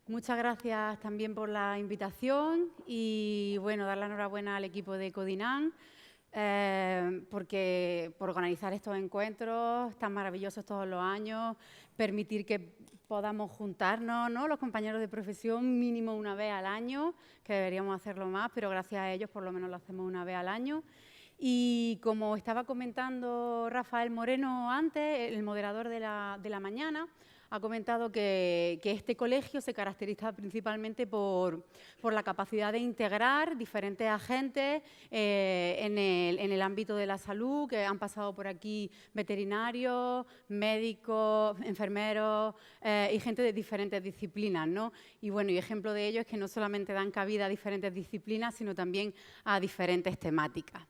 Muchas gracias también por la invitación y, bueno, dar la enhorabuena al equipo de Codinam por organizar estos encuentros tan maravillosos todos los años, permitir que podamos juntarnos, ¿no?, los compañeros de profesión mínimo una vez al año, que deberíamos hacerlo más, pero gracias a ellos por lo menos lo hacemos una vez al año. Y como estaba comentando Rafael Moreno antes, el moderador de la mañana, ha comentado que este colegio se caracteriza principalmente por la capacidad de integrar diferentes agentes en el ámbito de la salud, que han pasado por aquí veterinarios, médicos, enfermeros y gente de diferentes disciplinas, ¿no? Y bueno, y ejemplo de ello es que no solamente dan cabida a diferentes disciplinas, sino también a diferentes temáticas.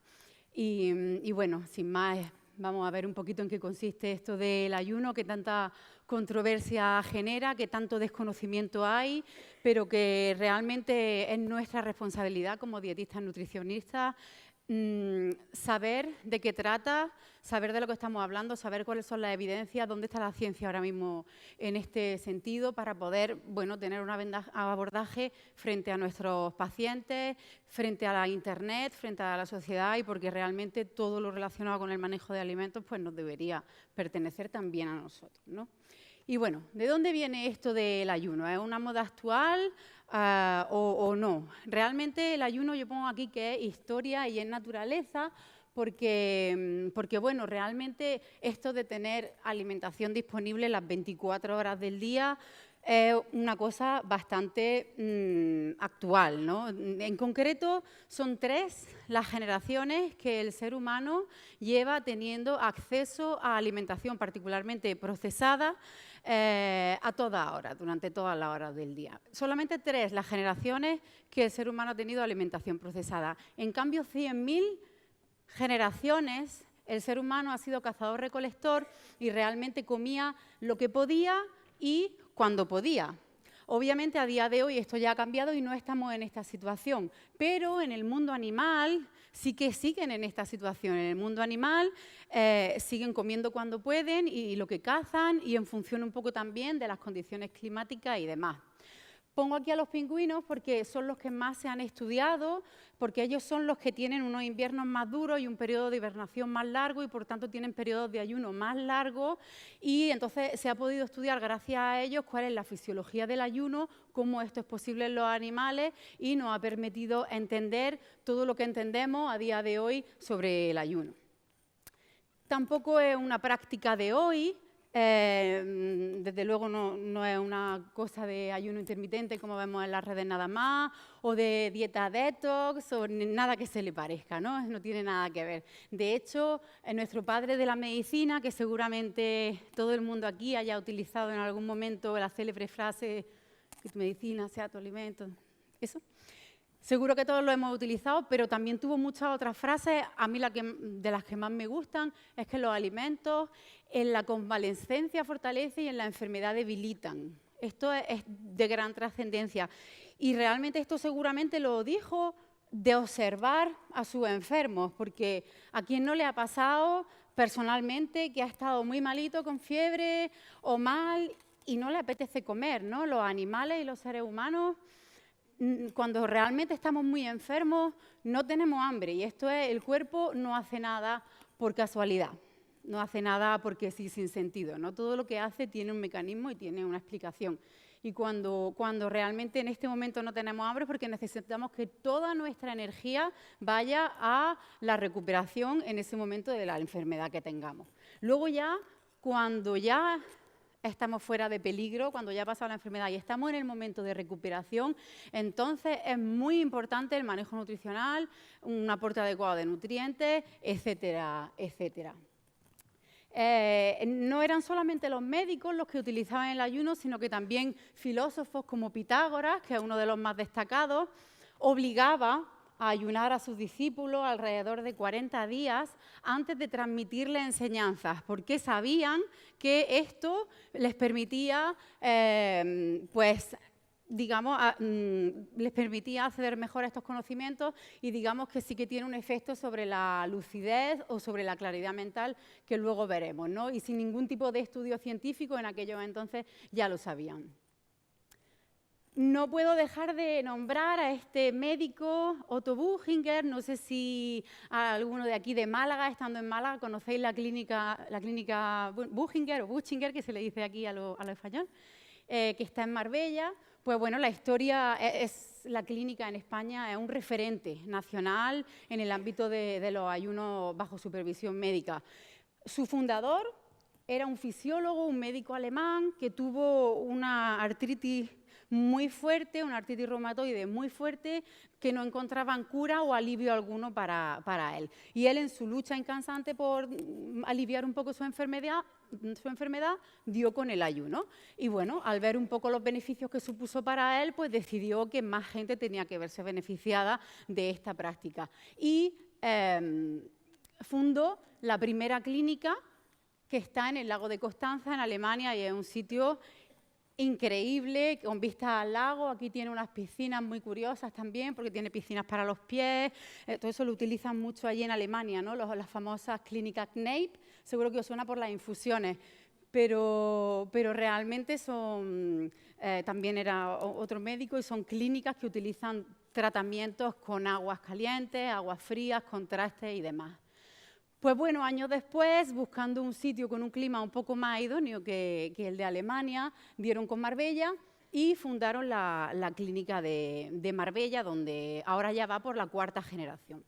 Y bueno, sin más, vamos a ver un poquito en qué consiste esto del ayuno, que tanta controversia genera, que tanto desconocimiento hay, pero que realmente es nuestra responsabilidad como dietistas nutricionistas saber de qué trata, saber de lo que estamos hablando, saber cuáles son las evidencias, dónde está la ciencia ahora mismo en este sentido para poder, bueno, tener un abordaje frente a nuestros pacientes, frente a la Internet, frente a la sociedad y porque realmente todo lo relacionado con el manejo de alimentos pues nos debería pertenecer también a nosotros, ¿no? Y bueno, ¿de dónde viene esto del ayuno? ¿Es una moda actual o no? Realmente el ayuno yo pongo aquí que es historia y es naturaleza porque, bueno, realmente esto de tener alimentación disponible las 24 horas del día es una cosa bastante actual, ¿no? En concreto, son 3 las generaciones que el ser humano lleva teniendo acceso a alimentación particularmente procesada a toda hora, durante todas las horas del día. Solamente 3 las generaciones que el ser humano ha tenido alimentación procesada. En cambio, 100.000 generaciones el ser humano ha sido cazador-recolector y realmente comía lo que podía y cuando podía. Obviamente, a día de hoy esto ya ha cambiado y no estamos en esta situación, pero en el mundo animal sí que siguen en esta situación. En el mundo animal siguen comiendo cuando pueden y lo que cazan y en función un poco también de las condiciones climáticas y demás. Pongo aquí a los pingüinos porque son los que más se han estudiado, porque ellos son los que tienen unos inviernos más duros y un periodo de hibernación más largo y por tanto tienen periodos de ayuno más largos y entonces se ha podido estudiar gracias a ellos cuál es la fisiología del ayuno, cómo esto es posible en los animales y nos ha permitido entender todo lo que entendemos a día de hoy sobre el ayuno. Tampoco es una práctica de hoy. Desde luego no es una cosa de ayuno intermitente como vemos en las redes nada más, o de dieta detox, o nada que se le parezca, ¿no? No tiene nada que ver. De hecho, nuestro padre de la medicina, que seguramente todo el mundo aquí haya utilizado en algún momento la célebre frase que tu medicina sea tu alimento, eso. Seguro que todos lo hemos utilizado, pero también tuvo muchas otras frases. A mí de las que más me gustan es que los alimentos en la convalescencia fortalecen y en la enfermedad debilitan. Esto es de gran trascendencia. Y realmente esto seguramente lo dijo de observar a sus enfermos, porque a quien no le ha pasado personalmente que ha estado muy malito con fiebre o mal y no le apetece comer, ¿no? Los animales y los seres humanos, cuando realmente estamos muy enfermos, no tenemos hambre y esto es, el cuerpo no hace nada por casualidad, no hace nada porque sí, sin sentido, ¿no? Todo lo que hace tiene un mecanismo y tiene una explicación. Y cuando realmente en este momento no tenemos hambre es porque necesitamos que toda nuestra energía vaya a la recuperación en ese momento de la enfermedad que tengamos. Luego ya, cuando ya estamos fuera de peligro, cuando ya ha pasado la enfermedad y estamos en el momento de recuperación, entonces es muy importante el manejo nutricional, un aporte adecuado de nutrientes, etcétera, etcétera. No eran solamente los médicos los que utilizaban el ayuno, sino que también filósofos como Pitágoras, que es uno de los más destacados, obligaba a ayunar a sus discípulos alrededor de 40 días antes de transmitirles enseñanzas, porque sabían que esto les permitía, pues, digamos, les permitía acceder mejor a estos conocimientos y digamos que sí que tiene un efecto sobre la lucidez o sobre la claridad mental que luego veremos, ¿no? Y sin ningún tipo de estudio científico en aquellos entonces ya lo sabían. No puedo dejar de nombrar a este médico, Otto Buchinger. No sé si alguno de aquí de Málaga, estando en Málaga, conocéis la clínica Buchinger o Buchinger, que se le dice aquí a lo español, que está en Marbella. Pues bueno, la historia es la clínica en España es un referente nacional en el ámbito de los ayunos bajo supervisión médica. Su fundador era un fisiólogo, un médico alemán que tuvo una artritis muy fuerte, una artritis reumatoide muy fuerte, que no encontraban cura o alivio alguno para él. Y él, en su lucha incansante por aliviar un poco su enfermedad, dio con el ayuno. Y bueno, al ver un poco los beneficios que supuso para él, pues decidió que más gente tenía que verse beneficiada de esta práctica. Y fundó la primera clínica, que está en el lago de Constanza, en Alemania, y es un sitio increíble, con vista al lago. Aquí tiene unas piscinas muy curiosas también, porque tiene piscinas para los pies. Todo eso lo utilizan mucho allí en Alemania, ¿no? Las famosas clínicas Kneipp. Seguro que os suena por las infusiones, pero realmente son, también era otro médico, y son clínicas que utilizan tratamientos con aguas calientes, aguas frías, contrastes y demás. Pues bueno, años después, buscando un sitio con un clima un poco más idóneo que el de Alemania, dieron con Marbella y fundaron la clínica de Marbella, donde ahora ya va por la 4ª generación.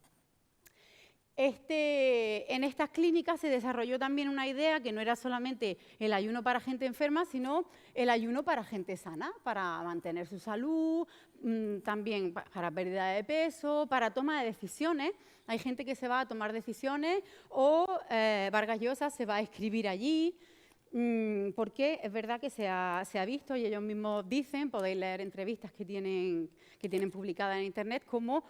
En estas clínicas se desarrolló también una idea que no era solamente el ayuno para gente enferma, sino el ayuno para gente sana, para mantener su salud, también para pérdida de peso, para toma de decisiones. Hay gente que se va a tomar decisiones o Vargas Llosa se va a escribir allí, porque es verdad que se ha visto, y ellos mismos dicen, podéis leer entrevistas que tienen publicadas en Internet, como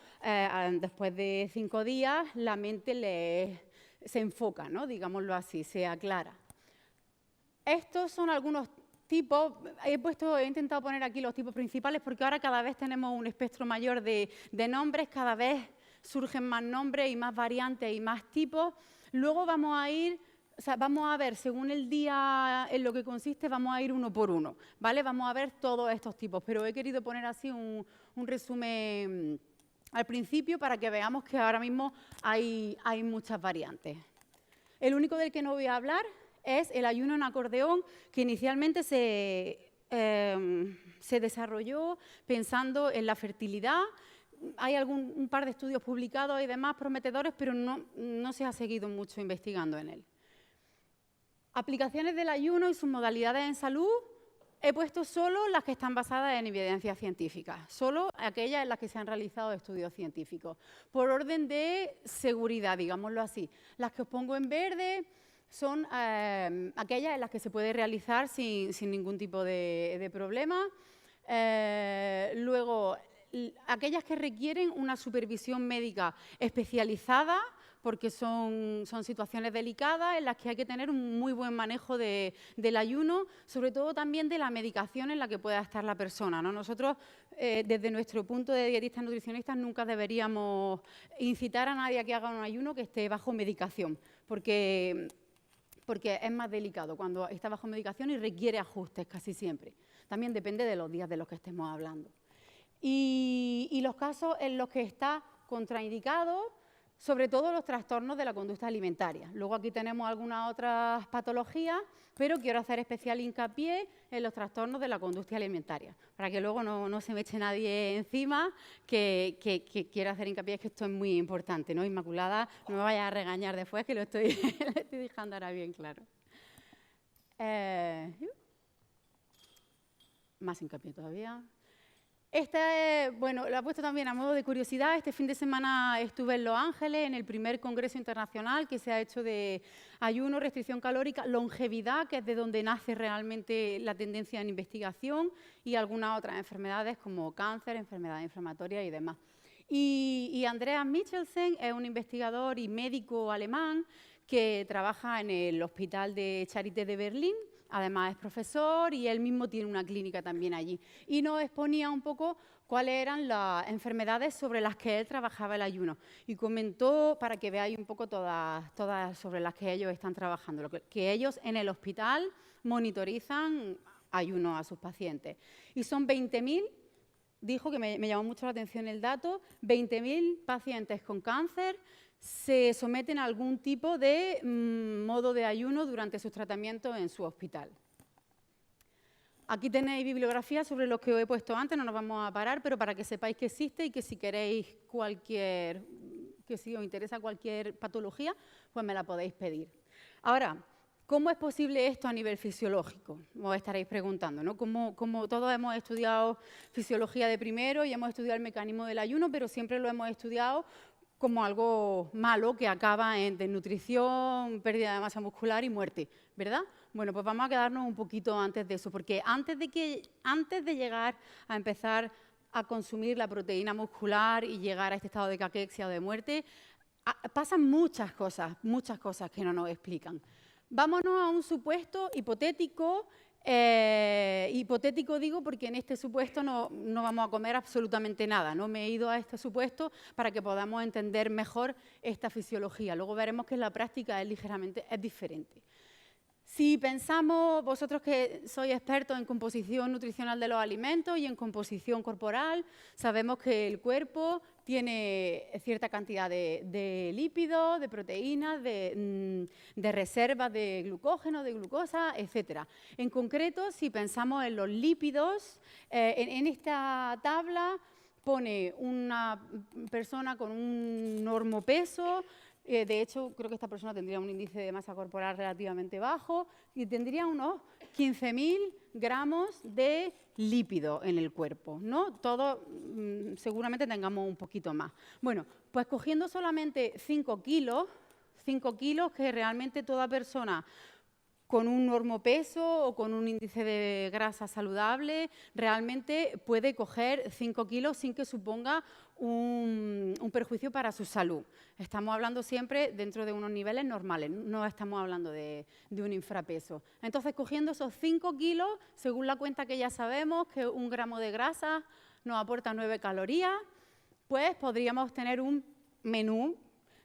después de 5 días la mente se enfoca, ¿no? Digámoslo así, se aclara. Estos son algunos tipos. He intentado poner aquí los tipos principales, porque ahora cada vez tenemos un espectro mayor de nombres, cada vez surgen más nombres y más variantes y más tipos. Luego vamos a ver, según el día en lo que consiste, vamos a ir uno por uno, ¿vale? Vamos a ver todos estos tipos, pero he querido poner así un resumen al principio para que veamos que ahora mismo hay muchas variantes. El único del que no voy a hablar es el ayuno en acordeón, que inicialmente se desarrolló pensando en la fertilidad. Hay un par de estudios publicados y demás prometedores, pero no se ha seguido mucho investigando en él. Aplicaciones del ayuno y sus modalidades en salud. He puesto solo las que están basadas en evidencia científica, solo aquellas en las que se han realizado estudios científicos, por orden de seguridad, digámoslo así. Las que os pongo en verde son aquellas en las que se puede realizar sin ningún tipo de problema. Luego, aquellas que requieren una supervisión médica especializada, porque son situaciones delicadas en las que hay que tener un muy buen manejo del ayuno, sobre todo también de la medicación en la que pueda estar la persona, ¿no? Nosotros, desde nuestro punto de dietistas nutricionistas, nunca deberíamos incitar a nadie a que haga un ayuno que esté bajo medicación, porque es más delicado cuando está bajo medicación y requiere ajustes casi siempre. También depende de los días de los que estemos hablando. Y los casos en los que está contraindicado, sobre todo los trastornos de la conducta alimentaria. Luego aquí tenemos algunas otras patologías, pero quiero hacer especial hincapié en los trastornos de la conducta alimentaria, para que luego no se me eche nadie encima, que quiero hacer hincapié, es que esto es muy importante, ¿no? Inmaculada, no me vayas a regañar después, que lo estoy dejando ahora bien claro. Más hincapié todavía. Bueno, lo he puesto también a modo de curiosidad. Este fin de semana estuve en Los Ángeles, en el primer congreso internacional que se ha hecho de ayuno, restricción calórica, longevidad, que es de donde nace realmente la tendencia en investigación, y algunas otras enfermedades como cáncer, enfermedades inflamatorias y demás. Y Andreas Michelsen es un investigador y médico alemán que trabaja en el Hospital de Charité de Berlín. Además es profesor y él mismo tiene una clínica también allí. Y nos exponía un poco cuáles eran las enfermedades sobre las que él trabajaba el ayuno. Y comentó, para que veáis un poco todas sobre las que ellos están trabajando, que ellos en el hospital monitorizan ayuno a sus pacientes. Y son 20.000 dijo que me llamó mucho la atención el dato, 20.000 pacientes con cáncer se someten a algún tipo de modo de ayuno durante sus tratamientos en su hospital. Aquí tenéis bibliografía sobre lo que os he puesto antes, no nos vamos a parar, pero para que sepáis que existe y que si queréis que si os interesa cualquier patología, pues me la podéis pedir. Ahora, ¿cómo es posible esto a nivel fisiológico? Os estaréis preguntando, ¿no? Como todos hemos estudiado fisiología de primero y hemos estudiado el mecanismo del ayuno, pero siempre lo hemos estudiado como algo malo que acaba en desnutrición, pérdida de masa muscular y muerte, ¿verdad? Bueno, pues vamos a quedarnos un poquito antes de eso, porque antes de llegar a empezar a consumir la proteína muscular y llegar a este estado de caquexia o de muerte, pasan muchas cosas que no nos explican. Vámonos a un supuesto hipotético. Hipotético digo porque en este supuesto no vamos a comer absolutamente nada. No me he ido a este supuesto para que podamos entender mejor esta fisiología. Luego veremos que en la práctica es diferente. Si pensamos, vosotros que sois expertos en composición nutricional de los alimentos y en composición corporal, sabemos que el cuerpo tiene cierta cantidad de lípidos, de proteínas, de reservas de glucógeno, de glucosa, etc. En concreto, si pensamos en los lípidos, en esta tabla pone una persona con un normopeso. De hecho, creo que esta persona tendría un índice de masa corporal relativamente bajo y tendría unos 15.000 gramos de lípido en el cuerpo, ¿no? Todos seguramente tengamos un poquito más. Bueno, pues cogiendo solamente 5 kilos que realmente toda persona con un normopeso o con un índice de grasa saludable realmente puede coger 5 kilos sin que suponga un perjuicio para su salud. Estamos hablando siempre dentro de unos niveles normales, no estamos hablando de un infrapeso. Entonces, cogiendo esos 5 kilos, según la cuenta que ya sabemos, que 1 gramo de grasa nos aporta 9 calorías, pues podríamos tener un menú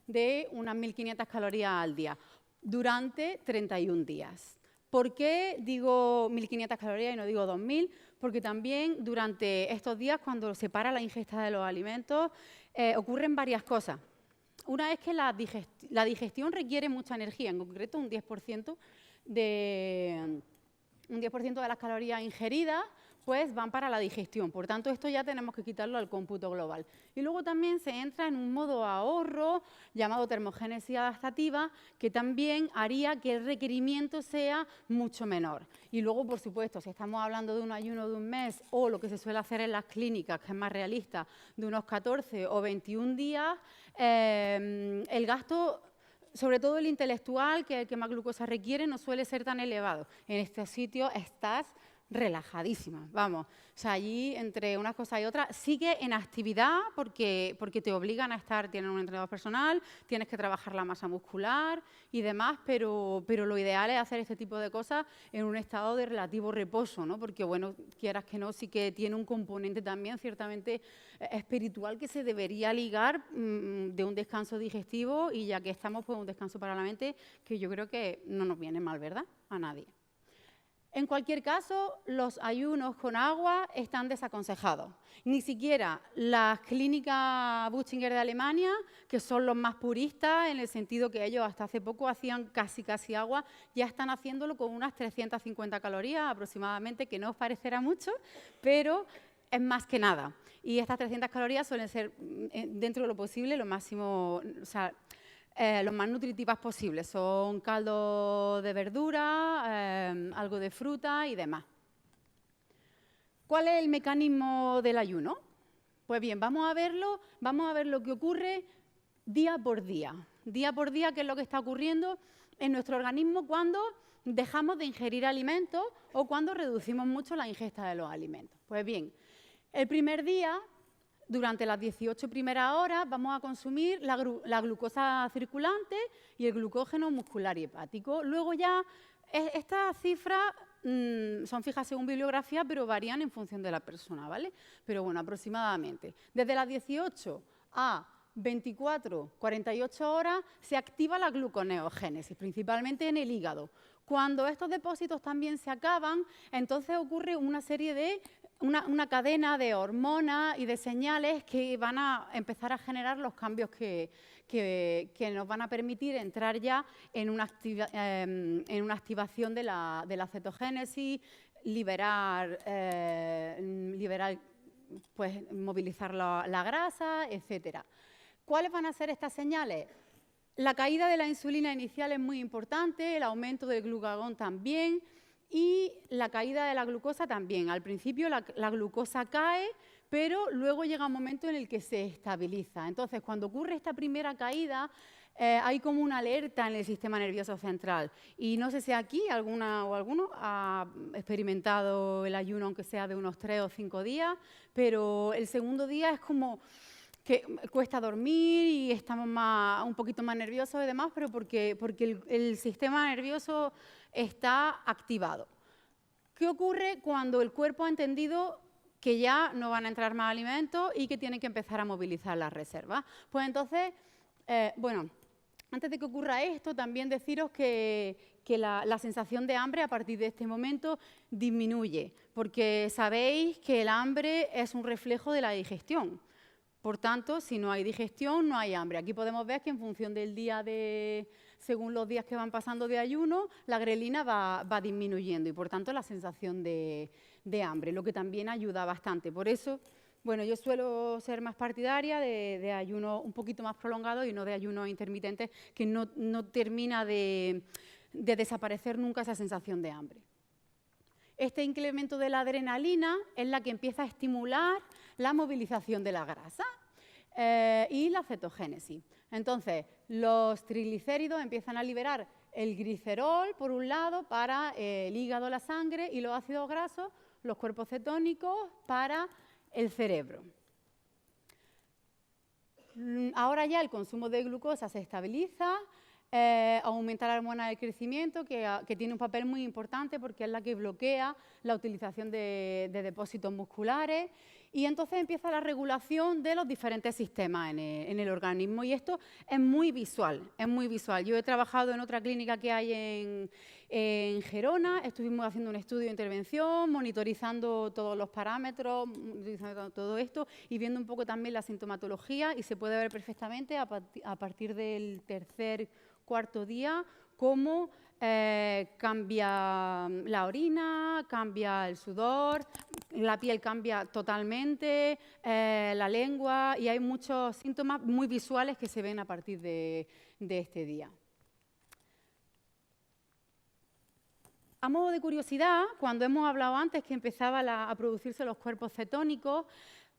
de unas 1.500 calorías al día durante 31 días. ¿Por qué digo 1.500 calorías y no digo 2.000? Porque también durante estos días, cuando se para la ingesta de los alimentos, ocurren varias cosas. Una es que la digestión requiere mucha energía, en concreto un 10% de las calorías ingeridas pues van para la digestión. Por tanto, esto ya tenemos que quitarlo al cómputo global. Y luego también se entra en un modo ahorro llamado termogénesis adaptativa, que también haría que el requerimiento sea mucho menor. Y luego, por supuesto, si estamos hablando de un ayuno de un mes o lo que se suele hacer en las clínicas, que es más realista, de unos 14 o 21 días, el gasto, sobre todo el intelectual, que es el que más glucosa requiere, no suele ser tan elevado. En este sitio estás relajadísima, vamos. O sea, allí entre unas cosas y otras sigue en actividad porque te obligan a estar, tienen un entrenador personal, tienes que trabajar la masa muscular y demás, pero lo ideal es hacer este tipo de cosas en un estado de relativo reposo, ¿no? Porque, bueno, quieras que no, sí que tiene un componente también ciertamente espiritual que se debería ligar de un descanso digestivo y ya que estamos, pues un descanso para la mente que yo creo que no nos viene mal, ¿verdad? A nadie. En cualquier caso, los ayunos con agua están desaconsejados. Ni siquiera las clínicas Buchinger de Alemania, que son los más puristas, en el sentido que ellos hasta hace poco hacían casi agua, ya están haciéndolo con unas 350 calorías aproximadamente, que no os parecerá mucho, pero es más que nada. Y estas 300 calorías suelen ser, dentro de lo posible, lo máximo, o sea, los más nutritivas posibles. Son caldo de verdura, algo de fruta y demás. ¿Cuál es el mecanismo del ayuno? Pues bien, vamos a ver lo que ocurre día por día. Día por día, qué es lo que está ocurriendo en nuestro organismo cuando dejamos de ingerir alimentos o cuando reducimos mucho la ingesta de los alimentos. Pues bien, el primer día, durante las 18 primeras horas, vamos a consumir la glucosa circulante y el glucógeno muscular y hepático. Luego ya, estas cifras son fijas según bibliografía, pero varían en función de la persona, ¿vale? Pero bueno, aproximadamente. Desde las 18 a 24, 48 horas se activa la gluconeogénesis, principalmente en el hígado. Cuando estos depósitos también se acaban, entonces ocurre una serie de una cadena de hormonas y de señales que van a empezar a generar los cambios que nos van a permitir entrar ya en una activación de la cetogénesis, liberar, pues, movilizar la grasa, etcétera. ¿Cuáles van a ser estas señales? La caída de la insulina inicial es muy importante, el aumento del glucagón también y la caída de la glucosa también. Al principio la glucosa cae, pero luego llega un momento en el que se estabiliza. Entonces, cuando ocurre esta primera caída, hay como una alerta en el sistema nervioso central. Y no sé si aquí alguna o alguno ha experimentado el ayuno, aunque sea de unos 3 o 5 días, pero el segundo día es como que cuesta dormir y estamos un poquito más nerviosos y demás, pero porque el sistema nervioso está activado. ¿Qué ocurre cuando el cuerpo ha entendido que ya no van a entrar más alimentos y que tienen que empezar a movilizar las reservas? Pues entonces, bueno, antes de que ocurra esto, también deciros que la sensación de hambre a partir de este momento disminuye, porque sabéis que el hambre es un reflejo de la digestión. Por tanto, si no hay digestión, no hay hambre. Aquí podemos ver que en función del día según los días que van pasando de ayuno, la grelina va disminuyendo y por tanto la sensación de hambre, lo que también ayuda bastante. Por eso, bueno, yo suelo ser más partidaria de ayuno un poquito más prolongado y no de ayuno intermitente, que no termina de desaparecer nunca esa sensación de hambre. Este incremento de la adrenalina es la que empieza a estimular la movilización de la grasa y la cetogénesis. Entonces, los triglicéridos empiezan a liberar el glicerol, por un lado, para el hígado, la sangre, y los ácidos grasos, los cuerpos cetónicos, para el cerebro. Ahora ya el consumo de glucosa se estabiliza, aumenta la hormona del crecimiento, que tiene un papel muy importante porque es la que bloquea la utilización de depósitos musculares, y entonces empieza la regulación de los diferentes sistemas en el organismo, y esto es muy visual, es muy visual. Yo he trabajado en otra clínica que hay en Gerona, estuvimos haciendo un estudio de intervención, monitorizando todos los parámetros, monitorizando todo esto y viendo un poco también la sintomatología, y se puede ver perfectamente a partir del cuarto día cómo cambia la orina, cambia el sudor, la piel cambia totalmente, la lengua, y hay muchos síntomas muy visuales que se ven a partir de este día. A modo de curiosidad, cuando hemos hablado antes que empezaban a producirse los cuerpos cetónicos,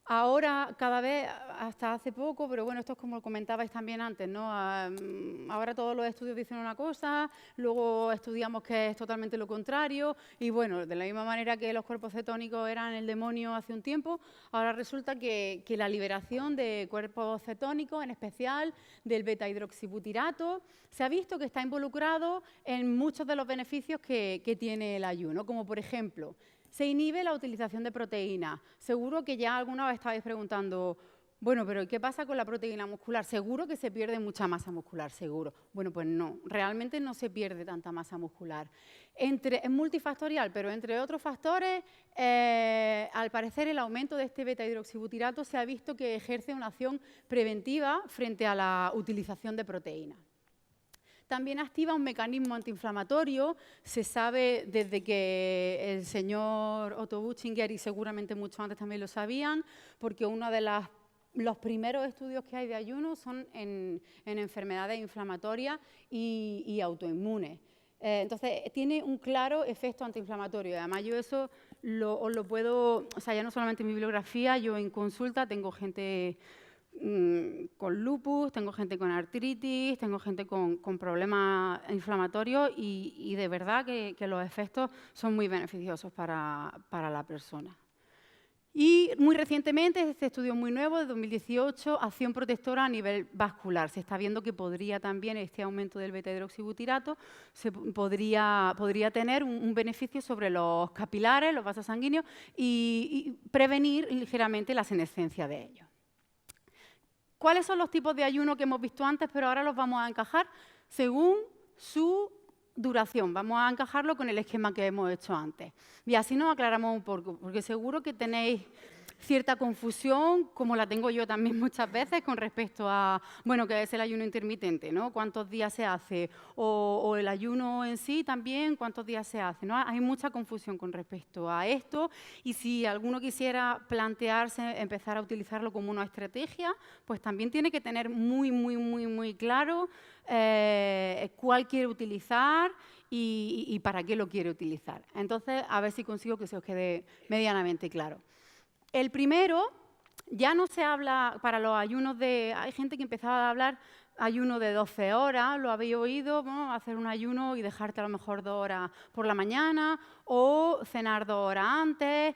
ahora cada vez, hasta hace poco, pero bueno, esto es como comentabais también antes, ¿no? Ahora todos los estudios dicen una cosa, luego estudiamos que es totalmente lo contrario, y bueno, de la misma manera que los cuerpos cetónicos eran el demonio hace un tiempo, ahora resulta que la liberación de cuerpos cetónicos, en especial del beta-hidroxibutirato, se ha visto que está involucrado en muchos de los beneficios que tiene el ayuno, como por ejemplo, se inhibe la utilización de proteínas. Seguro que ya alguna vez estabais preguntando, bueno, pero ¿qué pasa con la proteína muscular? Seguro que se pierde mucha masa muscular, seguro. Bueno, pues no, realmente no se pierde tanta masa muscular. Es multifactorial, pero entre otros factores, al parecer el aumento de este beta-hidroxibutirato se ha visto que ejerce una acción preventiva frente a la utilización de proteínas. También activa un mecanismo antiinflamatorio. Se sabe desde que el señor Otto Buchinger, y seguramente muchos antes también lo sabían, porque uno de los primeros estudios que hay de ayuno son en enfermedades inflamatorias y autoinmunes. Entonces, tiene un claro efecto antiinflamatorio. Además, yo eso os lo puedo, o sea, ya no solamente en mi bibliografía, yo en consulta tengo gente con lupus, tengo gente con artritis, tengo gente con problemas inflamatorios y de verdad que los efectos son muy beneficiosos para la persona. Y muy recientemente, este estudio muy nuevo, de 2018, acción protectora a nivel vascular. Se está viendo que podría también este aumento del beta-hidroxibutirato podría tener un beneficio sobre los capilares, los vasos sanguíneos y prevenir ligeramente la senescencia de ellos. ¿Cuáles son los tipos de ayuno que hemos visto antes, pero ahora los vamos a encajar según su duración. Vamos a encajarlo con el esquema que hemos hecho antes. Y así nos aclaramos un poco, porque seguro que tenéis cierta confusión, como la tengo yo también muchas veces, con respecto a, bueno, qué es el ayuno intermitente, ¿no? ¿Cuántos días se hace? O el ayuno en sí también, ¿cuántos días se hace? ¿No? Hay mucha confusión con respecto a esto, y si alguno quisiera plantearse empezar a utilizarlo como una estrategia, pues también tiene que tener muy claro cuál quiere utilizar y para qué lo quiere utilizar. Entonces, a ver si consigo que se os quede medianamente claro. El primero, ya no se habla para los ayunos de... Hay gente que empezaba a hablar ayuno de 12 horas, lo habéis oído, ¿no? Hacer un ayuno y dejarte a lo mejor 2 horas por la mañana o cenar 2 horas antes.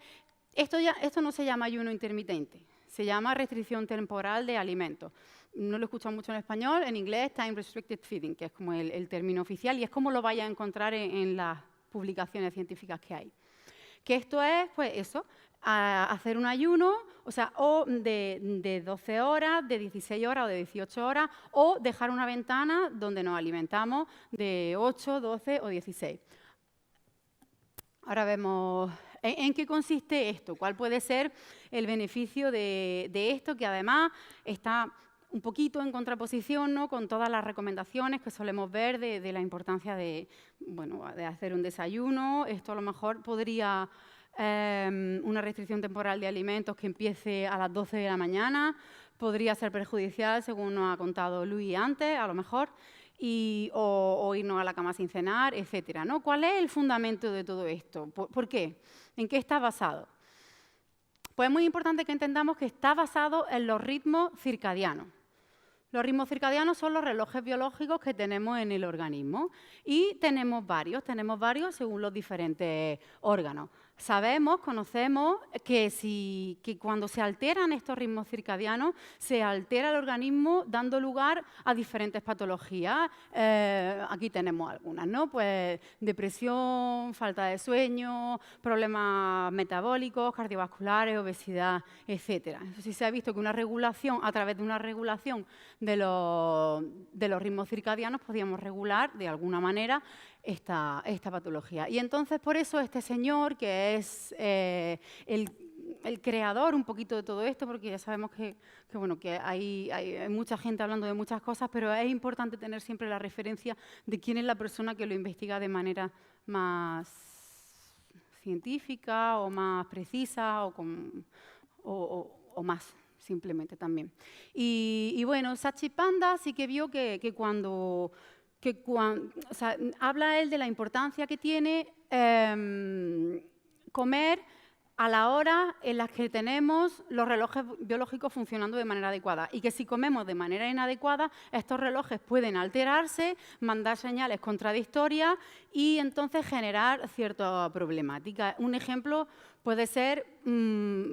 Esto no se llama ayuno intermitente, se llama restricción temporal de alimentos. No lo he escuchado mucho en español, en inglés Time Restricted Feeding, que es como el término oficial y es como lo vais a encontrar en las publicaciones científicas que hay. Que esto es, pues eso, hacer un ayuno, o sea, o de 12 horas, de 16 horas o de 18 horas, o dejar una ventana donde nos alimentamos de 8, 12 o 16. Ahora vemos en qué consiste esto, cuál puede ser el beneficio de esto, que además está un poquito en contraposición, ¿no?, con todas las recomendaciones que solemos ver de la importancia de, bueno, de hacer un desayuno. Esto a lo mejor podría, una restricción temporal de alimentos que empiece a las 12 de la mañana, podría ser perjudicial, según nos ha contado Luis antes, a lo mejor, o irnos a la cama sin cenar, etcétera, ¿no? ¿Cuál es el fundamento de todo esto? ¿Por qué? ¿En qué está basado? Pues es muy importante que entendamos que está basado en los ritmos circadianos. Los ritmos circadianos son los relojes biológicos que tenemos en el organismo y tenemos varios según los diferentes órganos. Sabemos, conocemos que cuando se alteran estos ritmos circadianos, se altera el organismo dando lugar a diferentes patologías. Aquí tenemos algunas, ¿no? Pues depresión, falta de sueño, problemas metabólicos, cardiovasculares, obesidad, etcétera. Eso sí se ha visto que una regulación, a través de una regulación de los ritmos circadianos, podíamos regular de alguna manera esta patología. Y entonces, por eso, este señor, que es el creador un poquito de todo esto, porque ya sabemos que hay mucha gente hablando de muchas cosas, pero es importante tener siempre la referencia de quién es la persona que lo investiga de manera más científica o más precisa o más simplemente también. Y bueno, Satchipanda sí que vio que cuando o sea, habla él de la importancia que tiene comer a la hora en la que tenemos los relojes biológicos funcionando de manera adecuada y que si comemos de manera inadecuada, estos relojes pueden alterarse, mandar señales contradictorias y entonces generar cierta problemática. Un ejemplo puede ser,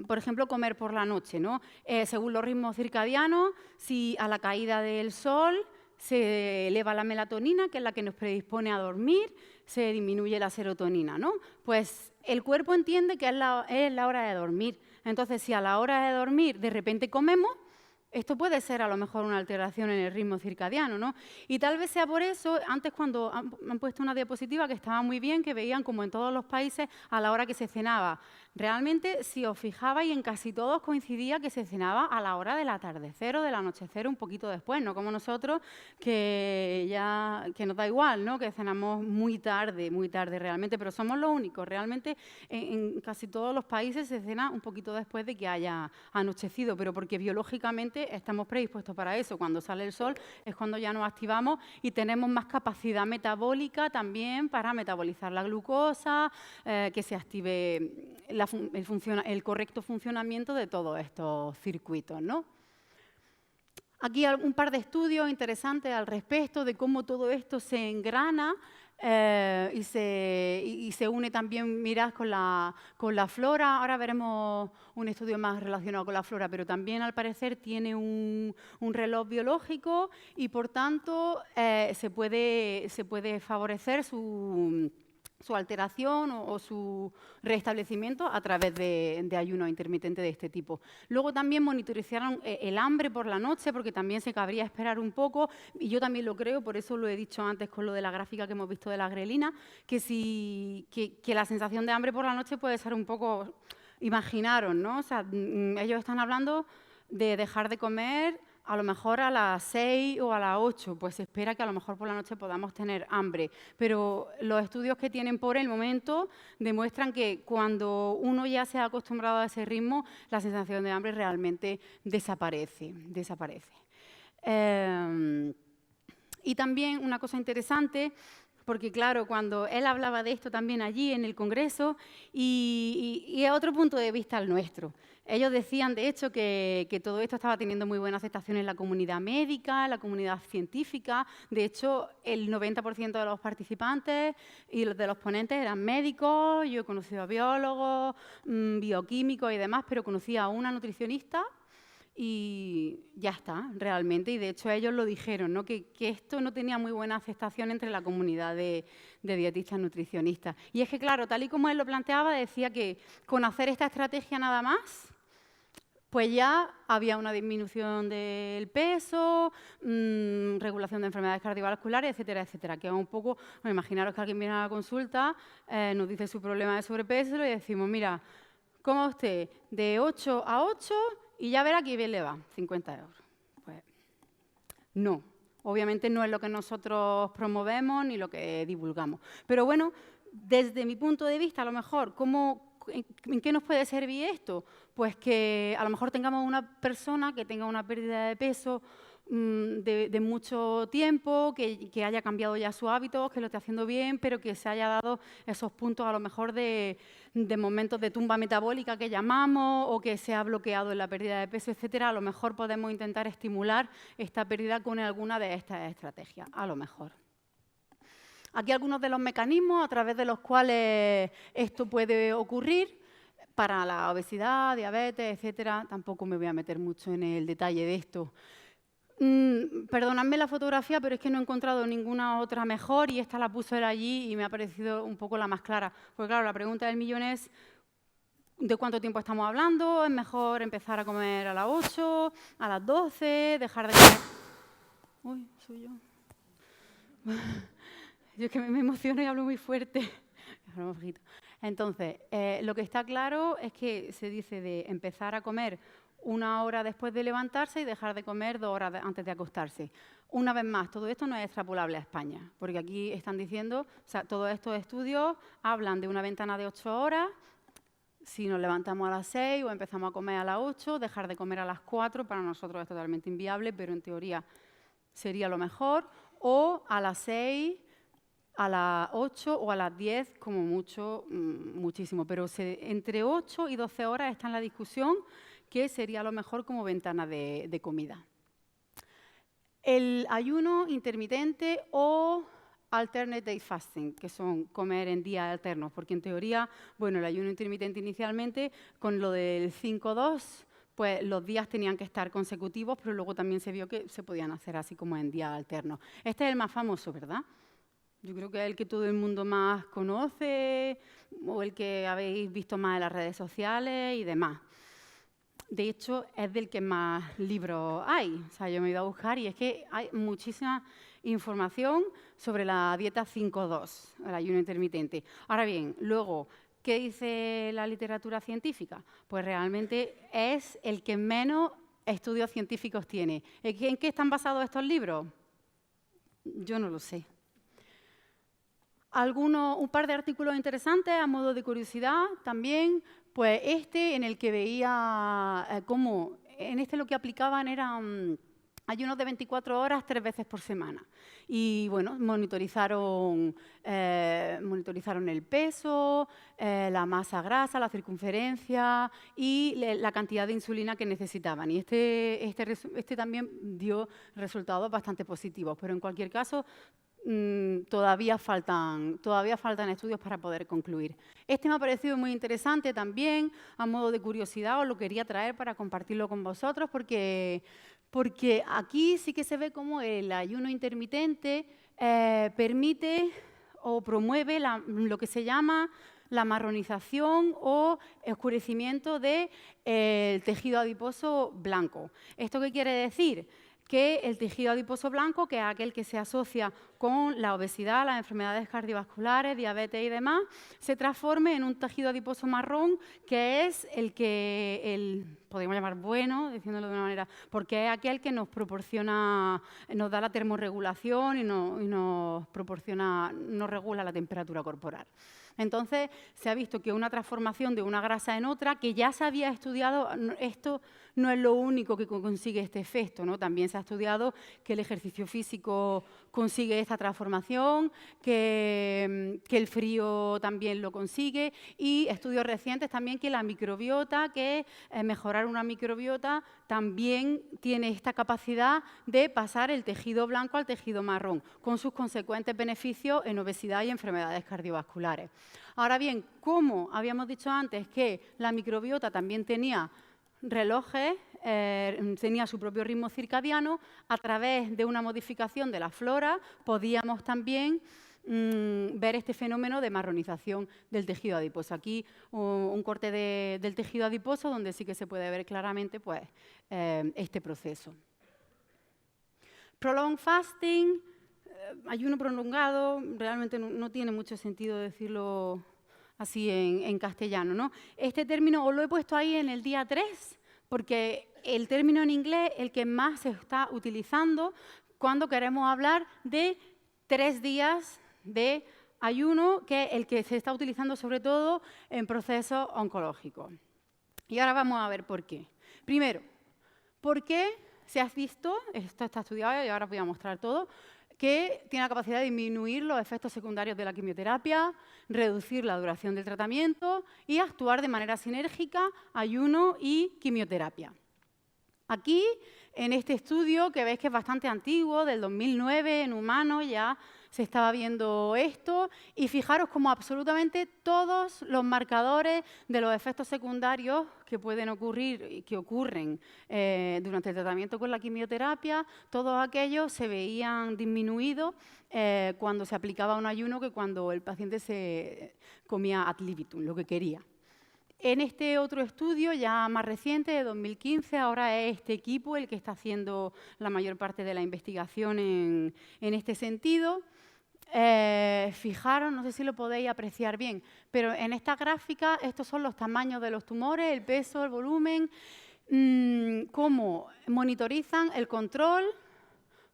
por ejemplo, comer por la noche, ¿no? Según los ritmos circadianos, si a la caída del sol se eleva la melatonina, que es la que nos predispone a dormir, se disminuye la serotonina, ¿no? Pues el cuerpo entiende que es la hora de dormir. Entonces, si a la hora de dormir de repente comemos, esto puede ser a lo mejor una alteración en el ritmo circadiano, ¿no? Y tal vez sea por eso, antes cuando han puesto una diapositiva que estaba muy bien, que veían como en todos los países a la hora que se cenaba. Realmente, si os fijabais, en casi todos coincidía que se cenaba a la hora del atardecer o del anochecer un poquito después, no como nosotros, que nos da igual, ¿no? Que cenamos muy tarde realmente, pero somos los únicos. Realmente en casi todos los países se cena un poquito después de que haya anochecido, pero porque biológicamente estamos predispuestos para eso. Cuando sale el sol es cuando ya nos activamos y tenemos más capacidad metabólica también para metabolizar la glucosa, que se active el correcto funcionamiento de todos estos circuitos, ¿no? Aquí hay un par de estudios interesantes al respecto de cómo todo esto se engrana y se une también, mirad, con la flora. Ahora veremos un estudio más relacionado con la flora, pero también al parecer tiene un reloj biológico y por tanto se puede favorecer su su alteración o su restablecimiento a través de ayuno intermitente de este tipo. Luego también monitorizaron el hambre por la noche, porque también se cabría esperar un poco, y yo también lo creo, por eso lo he dicho antes con lo de la gráfica que hemos visto de la grelina, que la sensación de hambre por la noche puede ser un poco, imaginaros, ¿no? O sea, ellos están hablando de dejar de comer a lo mejor a las 6 o a las 8, pues se espera que a lo mejor por la noche podamos tener hambre. Pero los estudios que tienen por el momento demuestran que cuando uno ya se ha acostumbrado a ese ritmo, la sensación de hambre realmente desaparece. Y también una cosa interesante, porque claro, cuando él hablaba de esto también allí en el Congreso, y a otro punto de vista al nuestro. Ellos decían, de hecho, que todo esto estaba teniendo muy buena aceptación en la comunidad médica, en la comunidad científica. De hecho, el 90% de los participantes y de los ponentes eran médicos. Yo he conocido a biólogos, bioquímicos y demás, pero conocí a una nutricionista y ya está, realmente. Y de hecho ellos lo dijeron, ¿no? que esto no tenía muy buena aceptación entre la comunidad de dietistas nutricionistas. Y es que, claro, tal y como él lo planteaba, decía que con hacer esta estrategia nada más, pues ya había una disminución del peso, regulación de enfermedades cardiovasculares, etcétera, etcétera. Que es un poco, bueno, imaginaros que alguien viene a la consulta, nos dice su problema de sobrepeso y le decimos, mira, coma usted de 8 a 8 y ya verá que bien le va, 50 euros. Pues no, obviamente no es lo que nosotros promovemos ni lo que divulgamos. Pero bueno, desde mi punto de vista, a lo mejor, ¿en qué nos puede servir esto? Pues que a lo mejor tengamos una persona que tenga una pérdida de peso de mucho tiempo, que haya cambiado ya sus hábitos, que lo esté haciendo bien, pero que se haya dado esos puntos a lo mejor de momentos de tumba metabólica que llamamos, o que se ha bloqueado en la pérdida de peso, etcétera. A lo mejor podemos intentar estimular esta pérdida con alguna de estas estrategias, a lo mejor. Aquí algunos de los mecanismos a través de los cuales esto puede ocurrir para la obesidad, diabetes, etcétera. Tampoco me voy a meter mucho en el detalle de esto. Perdonadme la fotografía, pero es que no he encontrado ninguna otra mejor y esta la puso él allí y me ha parecido un poco la más clara. Porque claro, la pregunta del millón es ¿de cuánto tiempo estamos hablando? ¿Es mejor empezar a comer a las 8, a las 12, dejar de comer? Uy, soy yo. Yo es que me emociono y hablo muy fuerte. Entonces, lo que está claro es que se dice de empezar a comer 1 hora después de levantarse y dejar de comer 2 horas antes de acostarse. Una vez más, todo esto no es extrapolable a España, porque aquí están diciendo, o sea, todos estos estudios hablan de una ventana de 8 horas, si nos levantamos a las 6 o empezamos a comer a las 8, dejar de comer a las 4, para nosotros es totalmente inviable, pero en teoría sería lo mejor, o a las 6, a las 8 o a las 10, como mucho, muchísimo, pero entre 8 y 12 horas está en la discusión que sería lo mejor como ventana de comida. El ayuno intermitente o alternate day fasting, que son comer en días alternos, porque en teoría, bueno, el ayuno intermitente inicialmente, con lo del 5-2, pues los días tenían que estar consecutivos, pero luego también se vio que se podían hacer así como en días alternos. Este es el más famoso, ¿verdad? Yo creo que es el que todo el mundo más conoce o el que habéis visto más en las redes sociales y demás. De hecho, es del que más libros hay. O sea, yo me he ido a buscar y es que hay muchísima información sobre la dieta 5-2, el ayuno intermitente. Ahora bien, luego, ¿qué dice la literatura científica? Pues realmente es el que menos estudios científicos tiene. ¿En qué están basados estos libros? Yo no lo sé. Un par de artículos interesantes a modo de curiosidad también. Pues en el que veía cómo, en lo que aplicaban eran ayunos de 24 horas 3 veces por semana. Y bueno, monitorizaron el peso, la masa grasa, la circunferencia y la cantidad de insulina que necesitaban. Y este también dio resultados bastante positivos, pero en cualquier caso todavía faltan estudios para poder concluir. Este me ha parecido muy interesante también, a modo de curiosidad, os lo quería traer para compartirlo con vosotros, porque aquí sí que se ve cómo el ayuno intermitente permite o promueve lo que se llama la marronización o oscurecimiento del tejido adiposo blanco. ¿Esto qué quiere decir? Que el tejido adiposo blanco, que es aquel que se asocia con la obesidad, las enfermedades cardiovasculares, diabetes y demás, se transforme en un tejido adiposo marrón, que es podríamos llamar bueno, diciéndolo de una manera, porque es aquel que nos proporciona, nos da la termorregulación y nos regula la temperatura corporal. Entonces, se ha visto que una transformación de una grasa en otra, que ya se había estudiado, esto no es lo único que consigue este efecto, ¿no? También se ha estudiado que el ejercicio físico consigue esta transformación, que el frío también lo consigue, y estudios recientes también que la microbiota, que mejorar una microbiota, también tiene esta capacidad de pasar el tejido blanco al tejido marrón, con sus consecuentes beneficios en obesidad y enfermedades cardiovasculares. Ahora bien, como habíamos dicho antes que la microbiota también tenía relojes, tenía su propio ritmo circadiano, a través de una modificación de la flora podíamos también ver este fenómeno de marronización del tejido adiposo. Aquí un corte del tejido adiposo donde sí que se puede ver claramente pues, este proceso. Prolonged fasting, ayuno prolongado, realmente no tiene mucho sentido decirlo así en castellano, ¿no? Este término os lo he puesto ahí en el día 3, porque el término en inglés es el que más se está utilizando cuando queremos hablar de 3 días de ayuno, que es el que se está utilizando sobre todo en procesos oncológicos. Y ahora vamos a ver por qué. Primero, ¿por qué se ha visto, esto está estudiado y ahora os voy a mostrar todo, que tiene la capacidad de disminuir los efectos secundarios de la quimioterapia, reducir la duración del tratamiento y actuar de manera sinérgica, ayuno y quimioterapia? Aquí, en este estudio, que veis que es bastante antiguo, del 2009, en humanos ya se estaba viendo esto, y fijaros cómo absolutamente todos los marcadores de los efectos secundarios que pueden ocurrir y que ocurren durante el tratamiento con la quimioterapia, todos aquellos se veían disminuidos cuando se aplicaba un ayuno que cuando el paciente se comía ad libitum, lo que quería. En este otro estudio, ya más reciente, de 2015, ahora es este equipo el que está haciendo la mayor parte de la investigación en este sentido. Fijaros, no sé si lo podéis apreciar bien, pero en esta gráfica estos son los tamaños de los tumores, el peso, el volumen, cómo monitorizan el control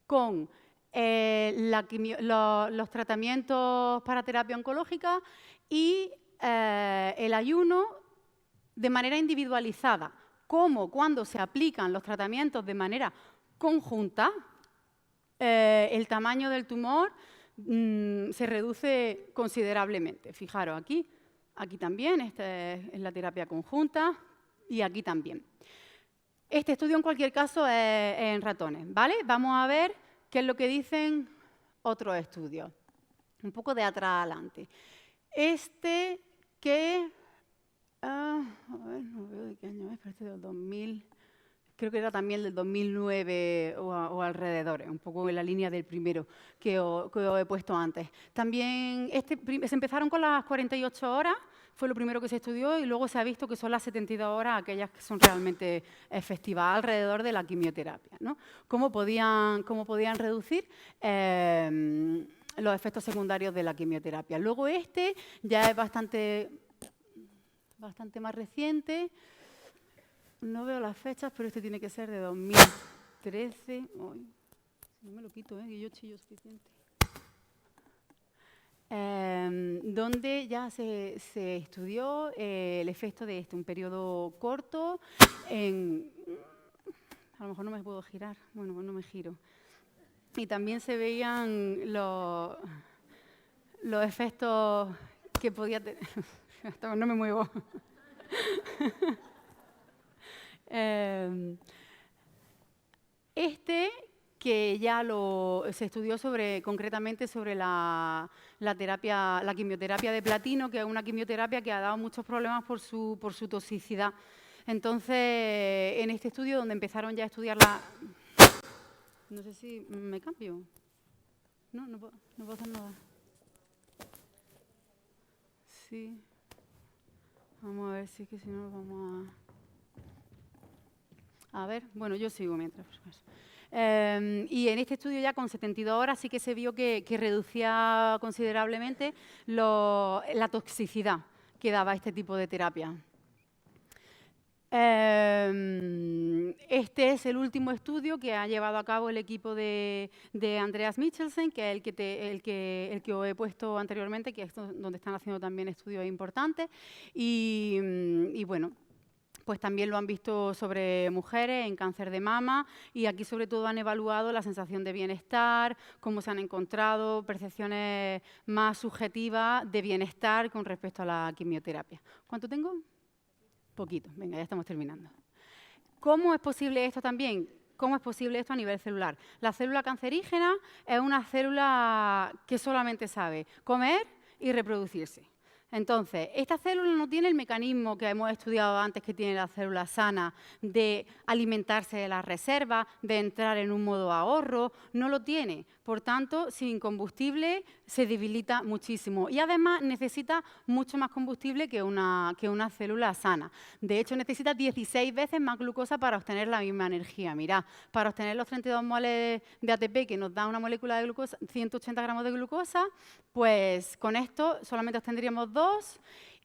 con los tratamientos para terapia oncológica y el ayuno de manera individualizada, como cuando se aplican los tratamientos de manera conjunta, el tamaño del tumor se reduce considerablemente. Fijaros, aquí también, esta es la terapia conjunta, y aquí también. Este estudio, en cualquier caso, es en ratones, ¿vale? Vamos a ver qué es lo que dicen otros estudios. Un poco de atrás adelante. Este que... a ver, no veo de qué año es, parece del 2000... Creo que era también del 2009 o alrededor, un poco en la línea del primero que os he puesto antes. También se empezaron con las 48 horas, fue lo primero que se estudió, y luego se ha visto que son las 72 horas aquellas que son realmente efectivas alrededor de la quimioterapia, ¿no? ¿Cómo podían reducir los efectos secundarios de la quimioterapia? Luego este ya es bastante más reciente. No veo las fechas, pero este tiene que ser de 2013. Ay, no me lo quito, que yo chillo suficiente. Donde ya se estudió el efecto de un periodo corto. A lo mejor no me puedo girar. Bueno, pues no me giro. Y también se veían los efectos que podía tener. No me muevo. Que ya se estudió concretamente sobre la quimioterapia de platino, que es una quimioterapia que ha dado muchos problemas por su toxicidad. Entonces, en este estudio donde empezaron ya a estudiar No sé si me cambio. No puedo hacer nada. si... Vamos a ver si es que si no vamos a ver, bueno, yo sigo mientras. Y en este estudio ya con 72 horas sí que se vio que reducía considerablemente la toxicidad que daba este tipo de terapia. Este es el último estudio que ha llevado a cabo el equipo de Andreas Michelsen, que es el que os he puesto anteriormente, que es donde están haciendo también estudios importantes. Y bueno, pues también lo han visto sobre mujeres en cáncer de mama y aquí sobre todo han evaluado la sensación de bienestar, cómo se han encontrado percepciones más subjetivas de bienestar con respecto a la quimioterapia. ¿Cuánto tengo? Poquito, venga, ya estamos terminando. ¿Cómo es posible esto también? ¿Cómo es posible esto a nivel celular? La célula cancerígena es una célula que solamente sabe comer y reproducirse. Entonces, esta célula no tiene el mecanismo que hemos estudiado antes que tiene la célula sana de alimentarse de las reservas, de entrar en un modo ahorro, no lo tiene. Por tanto, sin combustible se debilita muchísimo y además necesita mucho más combustible que una célula sana. De hecho, necesita 16 veces más glucosa para obtener la misma energía. Mirad, para obtener los 32 moles de ATP que nos da una molécula de glucosa, 180 gramos de glucosa, pues con esto solamente obtendríamos 2,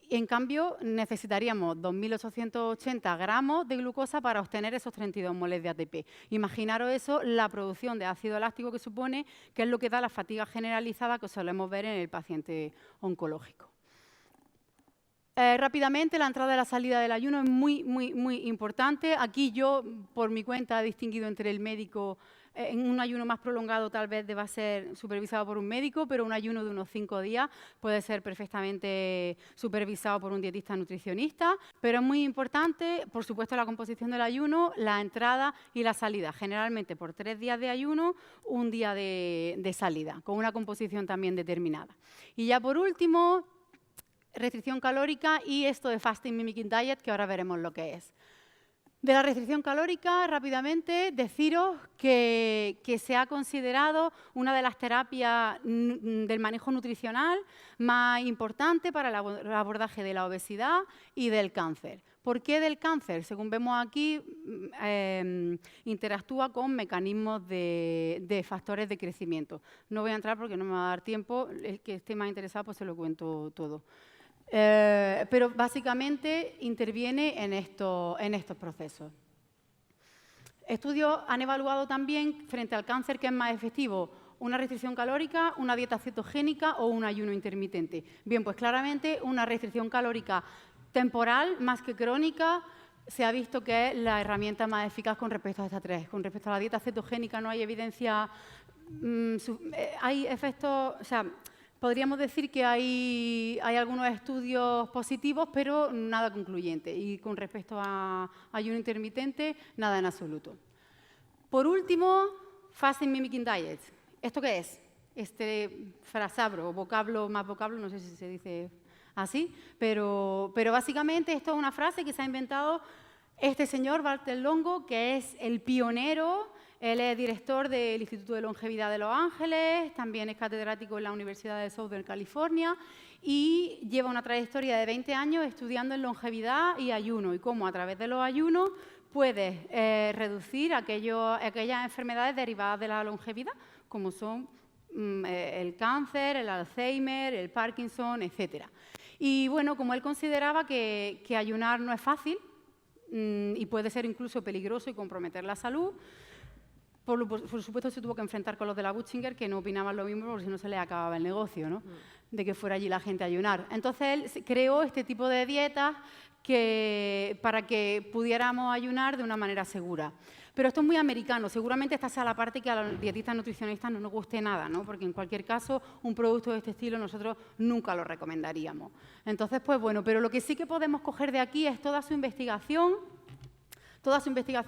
y en cambio necesitaríamos 2.880 gramos de glucosa para obtener esos 32 moles de ATP. Imaginaros eso, la producción de ácido láctico que supone, que es lo que da la fatiga generalizada que solemos ver en el paciente oncológico. Rápidamente, la entrada y la salida del ayuno es muy importante. Aquí yo, por mi cuenta, he distinguido entre el médico. En un ayuno más prolongado tal vez deba ser supervisado por un médico, pero un ayuno de unos 5 días puede ser perfectamente supervisado por un dietista nutricionista. Pero es muy importante, por supuesto, la composición del ayuno, la entrada y la salida. Generalmente por 3 días de ayuno, un día de salida, con una composición también determinada. Y ya por último, restricción calórica y esto de Fasting Mimicking Diet, que ahora veremos lo que es. De la restricción calórica, rápidamente, deciros que se ha considerado una de las terapias del manejo nutricional más importante para el abordaje de la obesidad y del cáncer. ¿Por qué del cáncer? Según vemos aquí, interactúa con mecanismos de factores de crecimiento. No voy a entrar porque no me va a dar tiempo, el que esté más interesado pues se lo cuento todo. Pero básicamente interviene en estos procesos. Estudios han evaluado también, frente al cáncer, qué es más efectivo, una restricción calórica, una dieta cetogénica o un ayuno intermitente. Bien, pues claramente una restricción calórica temporal más que crónica se ha visto que es la herramienta más eficaz con respecto a estas tres. Con respecto a la dieta cetogénica no hay evidencia, hay efectos, o sea, podríamos decir que hay algunos estudios positivos, pero nada concluyente. Y con respecto a ayuno intermitente, nada en absoluto. Por último, Fasting Mimicking Diet. ¿Esto qué es? Este frasabro, vocablo más vocablo, no sé si se dice así, pero básicamente esto es una frase que se ha inventado este señor, Walter Longo, que es el pionero. Él es director del Instituto de Longevidad de Los Ángeles, también es catedrático en la Universidad de Southern California y lleva una trayectoria de 20 años estudiando en longevidad y ayuno y cómo a través de los ayunos puedes reducir aquellas enfermedades derivadas de la longevidad, como son el cáncer, el Alzheimer, el Parkinson, etc. Y bueno, como él consideraba que ayunar no es fácil y puede ser incluso peligroso y comprometer la salud, por supuesto se tuvo que enfrentar con los de la Butchinger, que no opinaban lo mismo porque si no se les acababa el negocio, ¿no? De que fuera allí la gente a ayunar. Entonces él creó este tipo de dietas para que pudiéramos ayunar de una manera segura. Pero esto es muy americano, seguramente esta sea la parte que a los dietistas nutricionistas no nos guste nada, ¿no? Porque en cualquier caso un producto de este estilo nosotros nunca lo recomendaríamos. Entonces, pues bueno, pero lo que sí que podemos coger de aquí es toda su investigación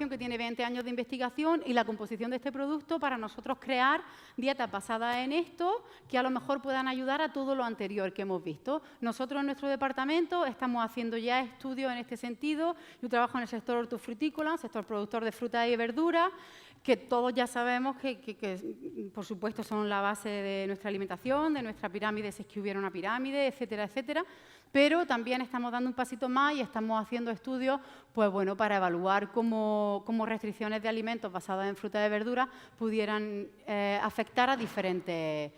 que tiene 20 años de investigación y la composición de este producto para nosotros crear dietas basadas en esto que a lo mejor puedan ayudar a todo lo anterior que hemos visto. Nosotros en nuestro departamento estamos haciendo ya estudios en este sentido. Yo trabajo en el sector hortofrutícola, sector productor de frutas y verduras, que todos ya sabemos que por supuesto son la base de nuestra alimentación, de nuestra pirámide, si es que hubiera una pirámide, etcétera, etcétera. pero también estamos dando un pasito más y estamos haciendo estudios pues, bueno, para evaluar cómo restricciones de alimentos basadas en frutas y verduras pudieran afectar a diferentes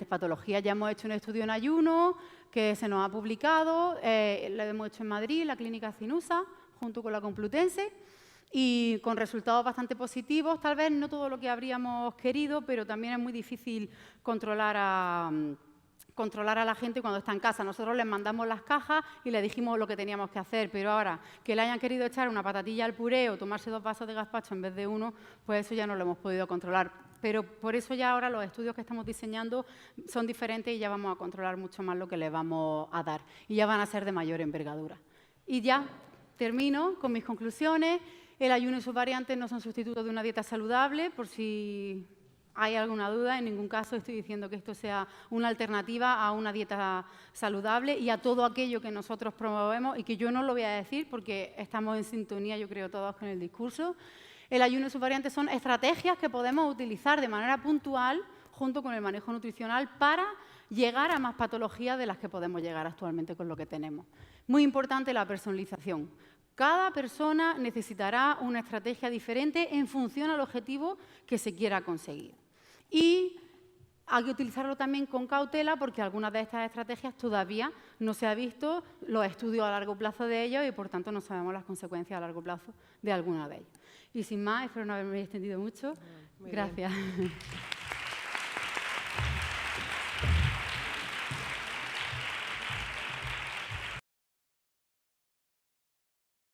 patologías. Ya hemos hecho un estudio en ayuno que se nos ha publicado, lo hemos hecho en Madrid, en la Clínica Cinusa, junto con la Complutense, y con resultados bastante positivos, tal vez no todo lo que habríamos querido, pero también es muy difícil controlar a la gente cuando está en casa. Nosotros les mandamos las cajas y les dijimos lo que teníamos que hacer, pero ahora que le hayan querido echar una patatilla al puré o tomarse 2 vasos de gazpacho en vez de 1, pues eso ya no lo hemos podido controlar. Pero por eso ya ahora los estudios que estamos diseñando son diferentes y ya vamos a controlar mucho más lo que les vamos a dar. Y ya van a ser de mayor envergadura. Y ya termino con mis conclusiones. El ayuno y sus variantes no son sustitutos de una dieta saludable, por si hay alguna duda. En ningún caso estoy diciendo que esto sea una alternativa a una dieta saludable y a todo aquello que nosotros promovemos y que yo no lo voy a decir porque estamos en sintonía, yo creo, todos con el discurso. El ayuno y sus variantes son estrategias que podemos utilizar de manera puntual junto con el manejo nutricional para llegar a más patologías de las que podemos llegar actualmente con lo que tenemos. Muy importante la personalización. Cada persona necesitará una estrategia diferente en función al objetivo que se quiera conseguir. Y hay que utilizarlo también con cautela porque algunas de estas estrategias todavía no se han visto los estudios a largo plazo de ellos y, por tanto, no sabemos las consecuencias a largo plazo de alguna de ellas. Y sin más, espero no haberme extendido mucho. Gracias.